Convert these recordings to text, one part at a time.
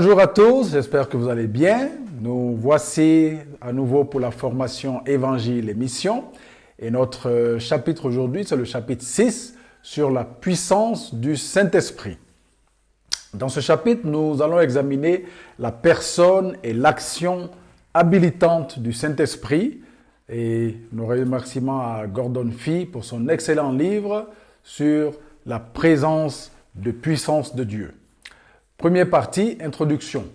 Bonjour à tous, j'espère que vous allez bien. Nous voici à nouveau pour la formation Évangile et Mission. Et notre chapitre aujourd'hui, c'est le chapitre 6 sur la puissance du Saint-Esprit. Dans ce chapitre, nous allons examiner la personne et l'action habilitante du Saint-Esprit. Et nos remerciements à Gordon Fee pour son excellent livre sur la présence de puissance de Dieu. Première partie, introduction.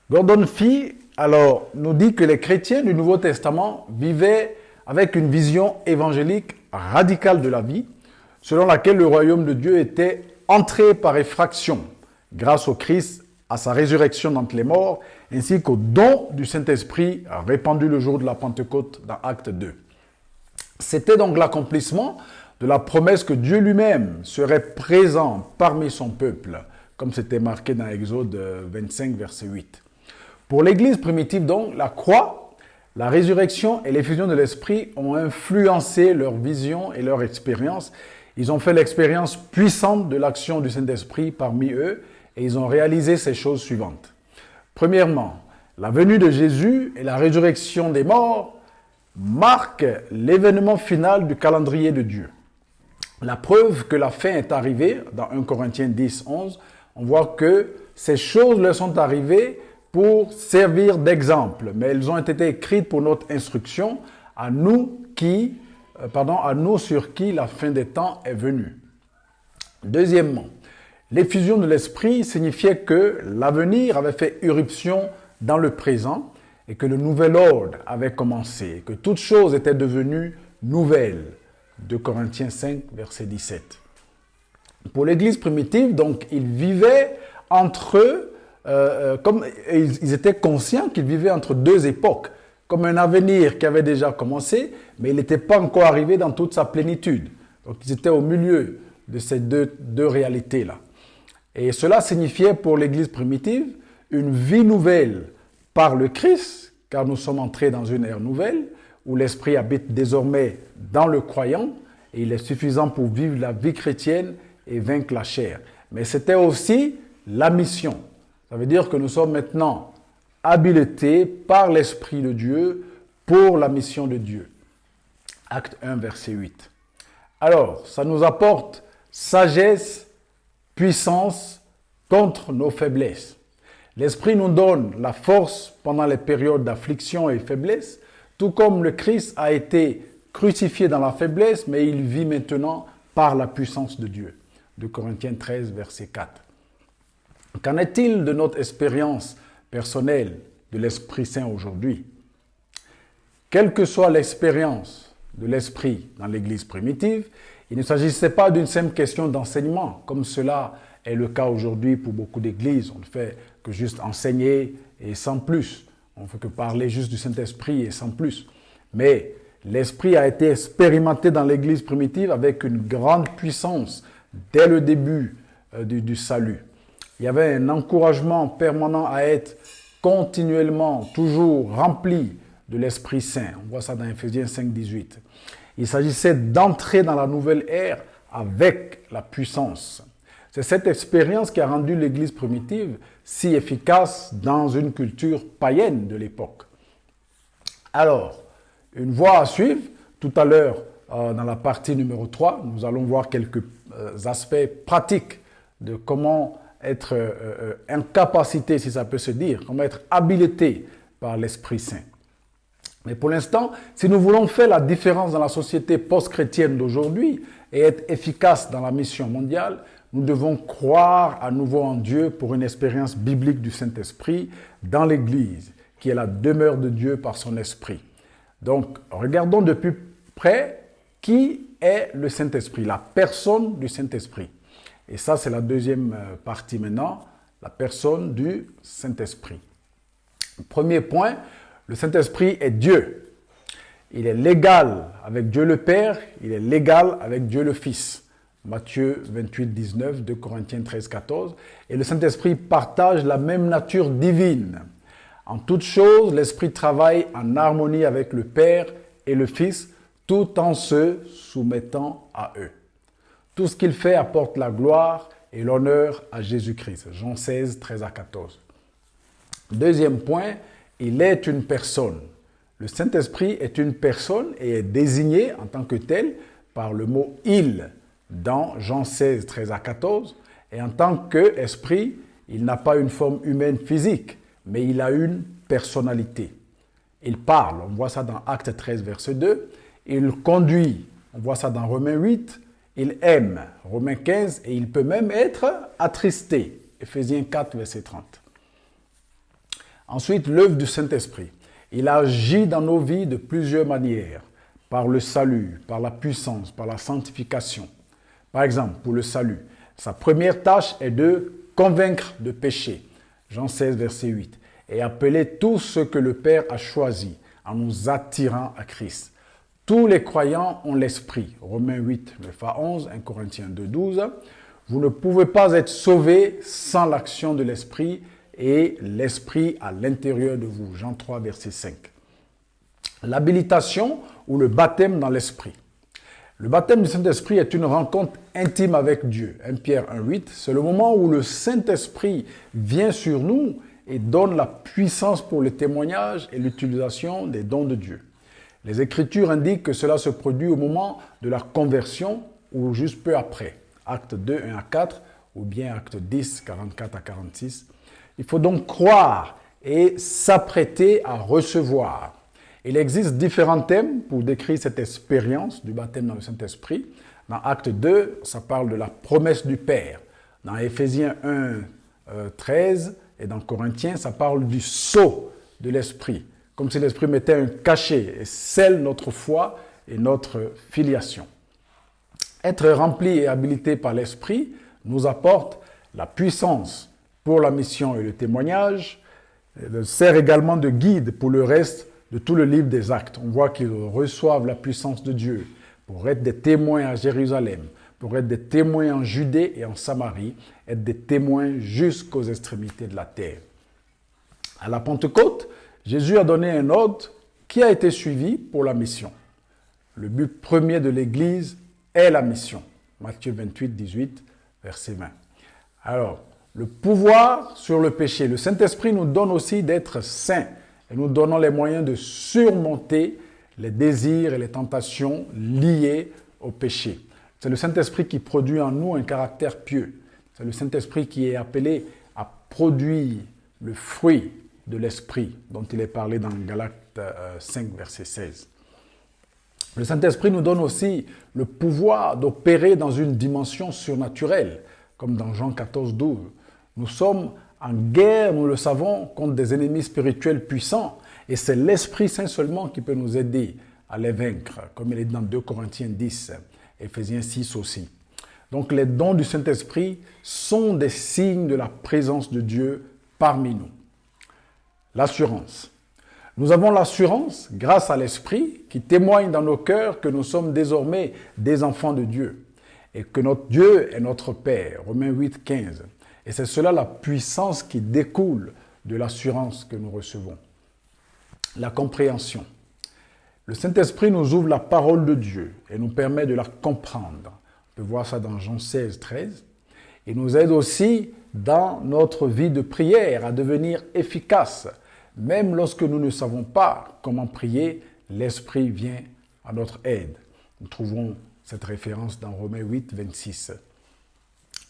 Gordon Fee, alors, nous dit que les chrétiens du Nouveau Testament vivaient avec une vision évangélique radicale de la vie, selon laquelle le royaume de Dieu était entré par effraction, grâce au Christ, à sa résurrection d'entre les morts, ainsi qu'au don du Saint-Esprit répandu le jour de la Pentecôte dans Acte 2. C'était donc l'accomplissement de la promesse que Dieu lui-même serait présent parmi son peuple, comme c'était marqué dans Exode 25, verset 8. Pour l'Église primitive, donc, la croix, la résurrection et l'effusion de l'Esprit ont influencé leur vision et leur expérience. Ils ont fait l'expérience puissante de l'action du Saint-Esprit parmi eux et ils ont réalisé ces choses suivantes. Premièrement, la venue de Jésus et la résurrection des morts marquent l'événement final du calendrier de Dieu. La preuve que la fin est arrivée, dans 1 Corinthiens 10, 11, on voit que ces choses leur sont arrivées pour servir d'exemple, mais elles ont été écrites pour notre instruction, à nous sur qui la fin des temps est venue. Deuxièmement, l'effusion de l'Esprit signifiait que l'avenir avait fait irruption dans le présent et que le nouvel ordre avait commencé, que toutes choses étaient devenues nouvelles. 2 Corinthiens 5, verset 17. Pour l'Église primitive, donc, ils vivaient entre eux, comme ils étaient conscients qu'ils vivaient entre deux époques, comme un avenir qui avait déjà commencé, mais il n'était pas encore arrivé dans toute sa plénitude. Donc, ils étaient au milieu de ces deux réalités-là. Et cela signifiait pour l'Église primitive une vie nouvelle par le Christ, car nous sommes entrés dans une ère nouvelle, où l'Esprit habite désormais dans le croyant, et il est suffisant pour vivre la vie chrétienne et vaincre la chair. Mais c'était aussi la mission. Ça veut dire que nous sommes maintenant habilités par l'Esprit de Dieu pour la mission de Dieu. Acte 1, verset 8. Alors, ça nous apporte sagesse, puissance contre nos faiblesses. L'Esprit nous donne la force pendant les périodes d'affliction et faiblesse, tout comme le Christ a été crucifié dans la faiblesse, mais il vit maintenant par la puissance de Dieu. De Corinthiens 13, verset 4. Qu'en est-il de notre expérience personnelle de l'Esprit Saint aujourd'hui? Quelle que soit l'expérience de l'Esprit dans l'Église primitive, il ne s'agissait pas d'une simple question d'enseignement, comme cela est le cas aujourd'hui pour beaucoup d'églises. On ne fait que juste enseigner et sans plus. On ne fait que parler juste du Saint-Esprit et sans plus. Mais l'Esprit a été expérimenté dans l'Église primitive avec une grande puissance dès le début du salut. Il y avait un encouragement permanent à être continuellement, toujours rempli de l'Esprit Saint. On voit ça dans Ephésiens 5, 18. Il s'agissait d'entrer dans la nouvelle ère avec la puissance. C'est cette expérience qui a rendu l'Église primitive si efficace dans une culture païenne de l'époque. Alors, une voie à suivre. Tout à l'heure, dans la partie numéro 3, nous allons voir quelques aspects pratiques de comment être incapacité, si ça peut se dire, comment être habilité par l'Esprit Saint. Mais pour l'instant, si nous voulons faire la différence dans la société post-chrétienne d'aujourd'hui et être efficace dans la mission mondiale, nous devons croire à nouveau en Dieu pour une expérience biblique du Saint-Esprit dans l'Église, qui est la demeure de Dieu par son Esprit. Donc, regardons de plus près qui est le Saint-Esprit, la personne du Saint-Esprit. Et ça, c'est la deuxième partie maintenant, la personne du Saint-Esprit. Premier point, le Saint-Esprit est Dieu. Il est légal avec Dieu le Père, il est légal avec Dieu le Fils. Matthieu 28, 19, 2 Corinthiens 13, 14. Et le Saint-Esprit partage la même nature divine. En toute chose, l'Esprit travaille en harmonie avec le Père et le Fils, tout en se soumettant à eux. Tout ce qu'il fait apporte la gloire et l'honneur à Jésus-Christ. Jean 16, 13 à 14. Deuxième point, il est une personne. Le Saint-Esprit est une personne et est désigné en tant que tel par le mot « il » dans Jean 16, 13 à 14. Et en tant qu'esprit, il n'a pas une forme humaine physique, mais il a une personnalité. Il parle, on voit ça dans Acte 13, verset 2. Il conduit, on voit ça dans Romains 8. Il aime, Romains 15, et il peut même être attristé, Éphésiens 4, verset 30. Ensuite, l'œuvre du Saint-Esprit. Il agit dans nos vies de plusieurs manières, par le salut, par la puissance, par la sanctification. Par exemple, pour le salut, sa première tâche est de convaincre de péché, Jean 16, verset 8, et appeler tous ceux que le Père a choisis en nous attirant à Christ. Tous les croyants ont l'Esprit, Romains 8, 9 à 11, 1 Corinthiens 2, 12. Vous ne pouvez pas être sauvés sans l'action de l'Esprit et l'Esprit à l'intérieur de vous, Jean 3, verset 5. L'habilitation ou le baptême dans l'Esprit. Le baptême du Saint-Esprit est une rencontre intime avec Dieu. 1 Pierre 1, 8, c'est le moment où le Saint-Esprit vient sur nous et donne la puissance pour le témoignage et l'utilisation des dons de Dieu. Les Écritures indiquent que cela se produit au moment de la conversion ou juste peu après. Acte 2, 1 à 4 ou bien Acte 10, 44 à 46. Il faut donc croire et s'apprêter à recevoir. Il existe différents thèmes pour décrire cette expérience du baptême dans le Saint-Esprit. Dans Acte 2, ça parle de la promesse du Père. Dans Éphésiens 1, 13 et dans Corinthiens, ça parle du sceau de l'Esprit. Comme si l'Esprit mettait un cachet et scelle notre foi et notre filiation. Être rempli et habilité par l'Esprit nous apporte la puissance pour la mission et le témoignage, sert également de guide pour le reste de tout le livre des Actes. On voit qu'ils reçoivent la puissance de Dieu pour être des témoins à Jérusalem, pour être des témoins en Judée et en Samarie, être des témoins jusqu'aux extrémités de la terre. À la Pentecôte, Jésus a donné un ordre qui a été suivi pour la mission. Le but premier de l'Église est la mission. Matthieu 28, 18, verset 20. Alors, le pouvoir sur le péché. Le Saint-Esprit nous donne aussi d'être saints et nous donnons les moyens de surmonter les désirs et les tentations liées au péché. C'est le Saint-Esprit qui produit en nous un caractère pieux. C'est le Saint-Esprit qui est appelé à produire le fruit de l'Esprit, dont il est parlé dans Galates 5, verset 16. Le Saint-Esprit nous donne aussi le pouvoir d'opérer dans une dimension surnaturelle, comme dans Jean 14, 12. Nous sommes en guerre, nous le savons, contre des ennemis spirituels puissants, et c'est l'Esprit Saint seulement qui peut nous aider à les vaincre, comme il est dans 2 Corinthiens 10, Éphésiens 6 aussi. Donc les dons du Saint-Esprit sont des signes de la présence de Dieu parmi nous. L'assurance. Nous avons l'assurance, grâce à l'Esprit, qui témoigne dans nos cœurs que nous sommes désormais des enfants de Dieu et que notre Dieu est notre Père. Romains 8, 15. Et c'est cela la puissance qui découle de l'assurance que nous recevons. La compréhension. Le Saint-Esprit nous ouvre la parole de Dieu et nous permet de la comprendre. On peut voir ça dans Jean 16, 13. Il nous aide aussi dans notre vie de prière à devenir efficace. Même lorsque nous ne savons pas comment prier, l'Esprit vient à notre aide. Nous trouvons cette référence dans Romains 8, 26.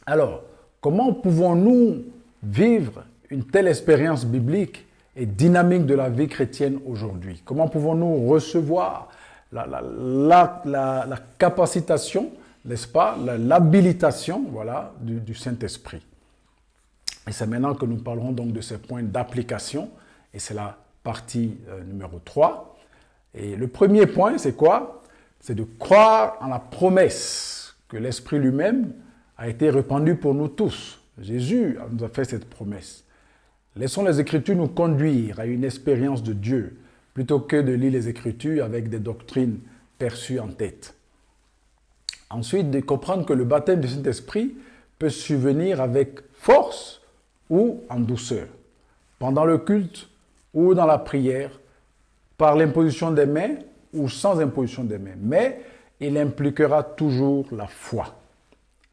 Alors, comment pouvons-nous vivre une telle expérience biblique et dynamique de la vie chrétienne aujourd'hui? Comment pouvons-nous recevoir la capacitation, n'est-ce pas, l'habilitation, voilà, du Saint-Esprit? Et c'est maintenant que nous parlerons donc de ces points d'application. Et c'est la partie numéro 3. Et le premier point, c'est quoi? C'est de croire en la promesse que l'Esprit lui-même a été répandu pour nous tous. Jésus nous a fait cette promesse. Laissons les Écritures nous conduire à une expérience de Dieu, plutôt que de lire les Écritures avec des doctrines perçues en tête. Ensuite, de comprendre que le baptême du Saint-Esprit peut survenir avec force ou en douceur. Pendant le culte, ou dans la prière, par l'imposition des mains ou sans imposition des mains. Mais il impliquera toujours la foi,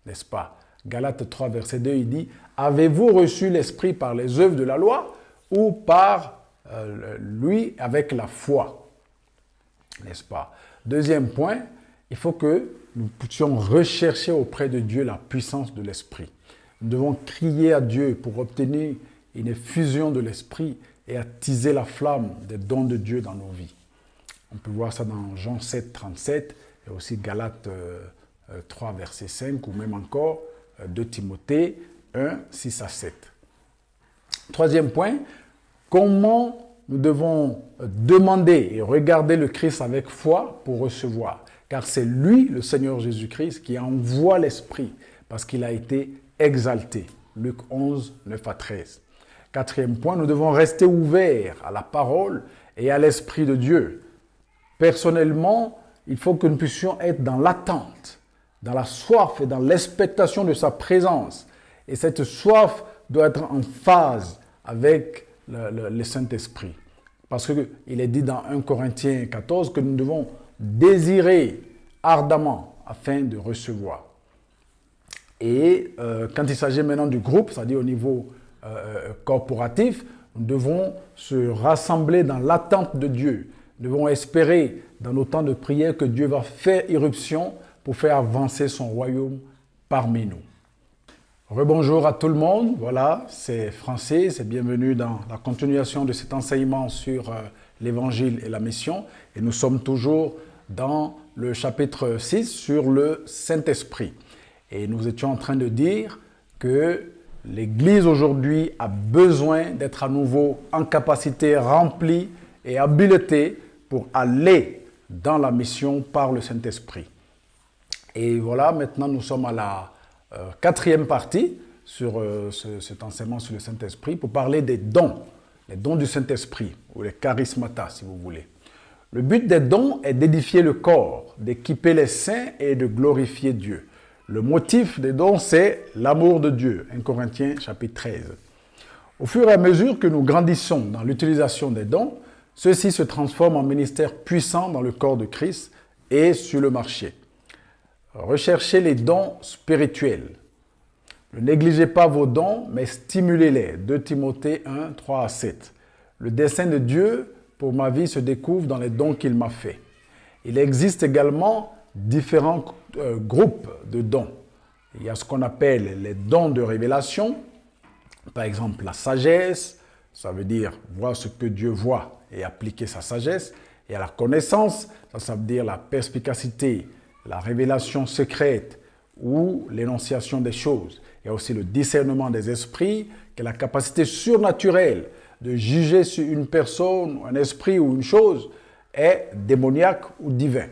n'est-ce pas? Galates 3, verset 2, il dit « Avez-vous reçu l'Esprit par les œuvres de la loi ou par lui avec la foi. N'est-ce pas? Deuxième point, il faut que nous puissions rechercher auprès de Dieu la puissance de l'Esprit. Nous devons crier à Dieu pour obtenir une effusion de l'Esprit et attiser la flamme des dons de Dieu dans nos vies. On peut voir ça dans Jean 7, 37 et aussi Galates 3, verset 5 ou même encore 2 Timothée 1, 6 à 7. Troisième point, comment nous devons demander et regarder le Christ avec foi pour recevoir. Car c'est lui, le Seigneur Jésus-Christ, qui envoie l'Esprit parce qu'il a été exalté. Luc 11, 9 à 13. Quatrième point, nous devons rester ouverts à la parole et à l'Esprit de Dieu. Personnellement, il faut que nous puissions être dans l'attente, dans la soif et dans l'expectation de sa présence. Et cette soif doit être en phase avec le Saint-Esprit. Parce qu'il est dit dans 1 Corinthiens 14 que nous devons désirer ardemment afin de recevoir. Et quand il s'agit maintenant du groupe, c'est-à-dire au niveau corporatif, nous devons se rassembler dans l'attente de Dieu. Nous devons espérer dans nos temps de prière que Dieu va faire irruption pour faire avancer son royaume parmi nous. Rebonjour à tout le monde, voilà, c'est Francis et bienvenue dans la continuation de cet enseignement sur l'évangile et la mission. Et nous sommes toujours dans le chapitre 6 sur le Saint-Esprit. Et nous étions en train de dire que l'Église aujourd'hui a besoin d'être à nouveau en capacité, remplie et habilitée pour aller dans la mission par le Saint-Esprit. Et voilà, maintenant nous sommes à la quatrième partie sur cet enseignement sur le Saint-Esprit pour parler des dons, les dons du Saint-Esprit ou les charismata si vous voulez. Le but des dons est d'édifier le corps, d'équiper les saints et de glorifier Dieu. Le motif des dons, c'est l'amour de Dieu. 1 Corinthiens chapitre 13. Au fur et à mesure que nous grandissons dans l'utilisation des dons, ceux-ci se transforment en ministères puissants dans le corps de Christ et sur le marché. Recherchez les dons spirituels. Ne négligez pas vos dons, mais stimulez-les. 2 Timothée 1, 3 à 7. Le dessein de Dieu pour ma vie se découvre dans les dons qu'il m'a faits. Il existe également différents groupes de dons. Il y a ce qu'on appelle les dons de révélation. Par exemple, la sagesse, ça veut dire voir ce que Dieu voit et appliquer sa sagesse. Il y a la connaissance, ça veut dire la perspicacité, la révélation secrète ou l'énonciation des choses. Il y a aussi le discernement des esprits, qui est la capacité surnaturelle de juger si une personne, un esprit ou une chose est démoniaque ou divin.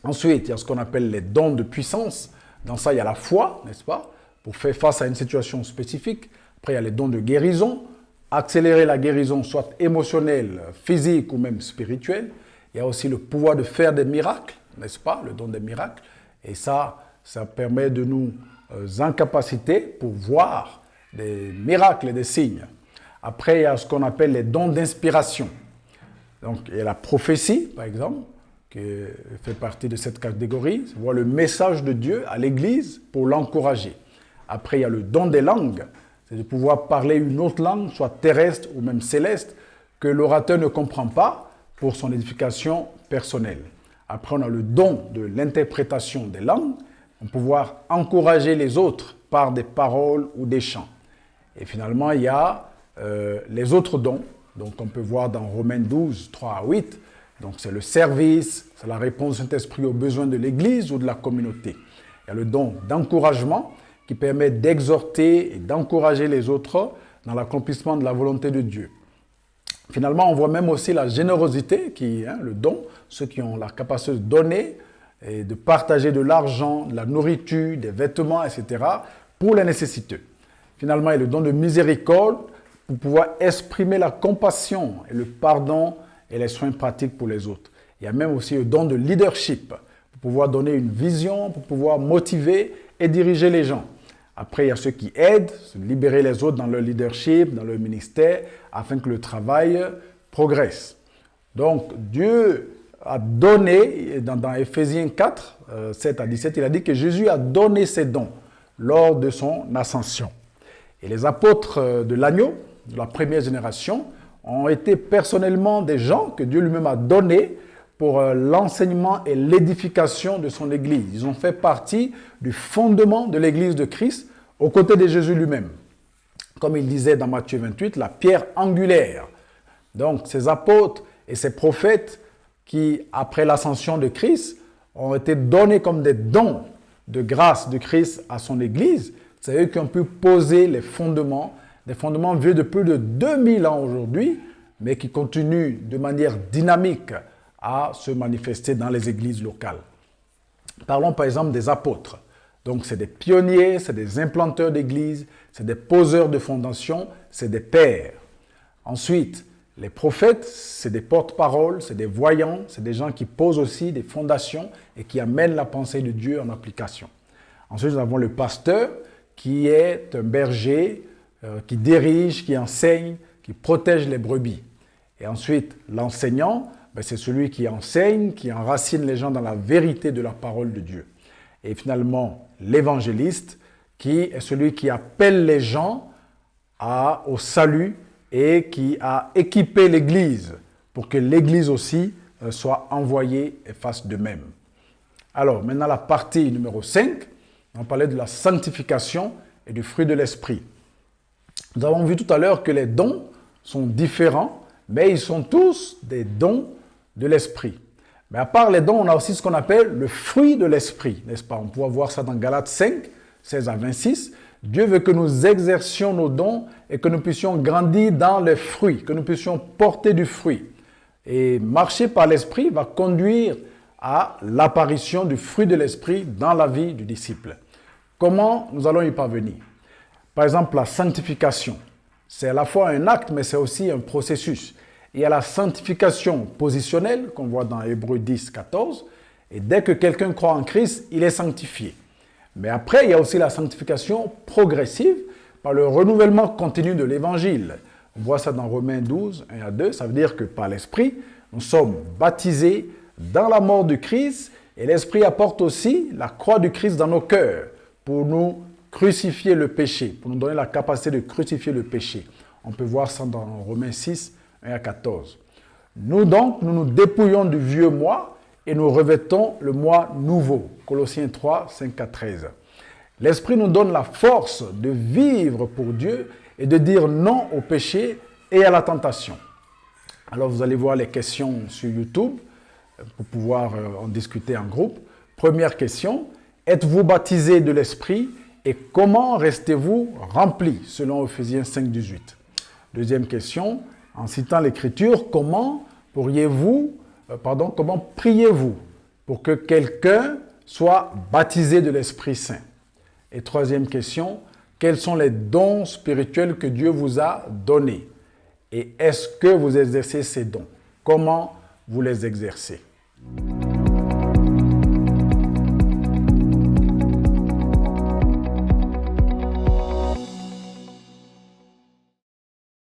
Ensuite, il y a ce qu'on appelle les dons de puissance. Dans ça, il y a la foi, n'est-ce pas, pour faire face à une situation spécifique. Après, il y a les dons de guérison, accélérer la guérison, soit émotionnelle, physique ou même spirituelle. Il y a aussi le pouvoir de faire des miracles, n'est-ce pas, le don des miracles. Et ça permet de nous incapaciter pour voir des miracles et des signes. Après, il y a ce qu'on appelle les dons d'inspiration. Donc, il y a la prophétie, par exemple, qui fait partie de cette catégorie. C'est voir le message de Dieu à l'Église pour l'encourager. Après, il y a le don des langues. C'est de pouvoir parler une autre langue, soit terrestre ou même céleste, que l'orateur ne comprend pas pour son édification personnelle. Après, on a le don de l'interprétation des langues, pour pouvoir encourager les autres par des paroles ou des chants. Et finalement, il y a les autres dons, donc on peut voir dans Romains 12, 3 à 8. Donc c'est le service, c'est la réponse du Saint-Esprit aux besoins de l'Église ou de la communauté. Il y a le don d'encouragement qui permet d'exhorter et d'encourager les autres dans l'accomplissement de la volonté de Dieu. Finalement, on voit même aussi la générosité, le don, ceux qui ont la capacité de donner et de partager de l'argent, de la nourriture, des vêtements, etc. pour les nécessiteux. Finalement, il y a le don de miséricorde pour pouvoir exprimer la compassion et le pardon et les soins pratiques pour les autres. Il y a même aussi le don de leadership pour pouvoir donner une vision, pour pouvoir motiver et diriger les gens. Après, il y a ceux qui aident, se libérer les autres dans leur leadership, dans leur ministère, afin que le travail progresse. Donc, Dieu a donné, dans Éphésiens 4, 7 à 17, il a dit que Jésus a donné ses dons lors de son ascension. Et les apôtres de l'agneau, de la première génération ont été personnellement des gens que Dieu lui-même a donnés pour l'enseignement et l'édification de son Église. Ils ont fait partie du fondement de l'Église de Christ aux côtés de Jésus lui-même. Comme il disait dans Matthieu 28, la pierre angulaire. Donc, ces apôtres et ces prophètes qui, après l'ascension de Christ, ont été donnés comme des dons de grâce de Christ à son Église. C'est eux qui ont pu poser les fondements, des fondements vieux de plus de 2000 ans aujourd'hui, mais qui continuent de manière dynamique à se manifester dans les églises locales. Parlons par exemple des apôtres. Donc, c'est des pionniers, c'est des implanteurs d'églises, c'est des poseurs de fondations, c'est des pères. Ensuite, les prophètes, c'est des porte-paroles, c'est des voyants, c'est des gens qui posent aussi des fondations et qui amènent la pensée de Dieu en application. Ensuite, nous avons le pasteur qui est un berger, qui dirige, qui enseigne, qui protège les brebis. Et ensuite, l'enseignant, c'est celui qui enseigne, qui enracine les gens dans la vérité de la parole de Dieu. Et finalement, l'évangéliste, qui est celui qui appelle les gens au salut et qui a équipé l'Église pour que l'Église aussi soit envoyée et fasse de même. Alors, maintenant la partie numéro 5, on parlait de la sanctification et du fruit de l'Esprit. Nous avons vu tout à l'heure que les dons sont différents, mais ils sont tous des dons de l'Esprit. Mais à part les dons, on a aussi ce qu'on appelle le fruit de l'Esprit, n'est-ce pas? On peut voir ça dans Galates 5, 16 à 26. Dieu veut que nous exercions nos dons et que nous puissions grandir dans les fruits, que nous puissions porter du fruit. Et marcher par l'Esprit va conduire à l'apparition du fruit de l'Esprit dans la vie du disciple. Comment nous allons y parvenir? Par exemple, la sanctification. C'est à la fois un acte, mais c'est aussi un processus. Il y a la sanctification positionnelle, qu'on voit dans Hébreux 10, 14. Et dès que quelqu'un croit en Christ, il est sanctifié. Mais après, il y a aussi la sanctification progressive par le renouvellement continu de l'Évangile. On voit ça dans Romains 12, 1 à 2. Ça veut dire que par l'Esprit, nous sommes baptisés dans la mort du Christ et l'Esprit apporte aussi la croix du Christ dans nos cœurs pour nous crucifier le péché, pour nous donner la capacité de crucifier le péché. On peut voir ça dans Romains 6, 1 à 14. Nous donc, nous nous dépouillons du vieux moi et nous revêtons le moi nouveau. Colossiens 3, 5 à 13. L'Esprit nous donne la force de vivre pour Dieu et de dire non au péché et à la tentation. Alors vous allez voir les questions sur YouTube pour pouvoir en discuter en groupe. Première question, êtes-vous baptisé de l'Esprit et comment restez-vous rempli selon Ephésiens 5, 18? Deuxième question, en citant l'Écriture, comment priez-vous pour que quelqu'un soit baptisé de l'Esprit Saint? Et troisième question, quels sont les dons spirituels que Dieu vous a donnés? Et est-ce que vous exercez ces dons? Comment vous les exercez?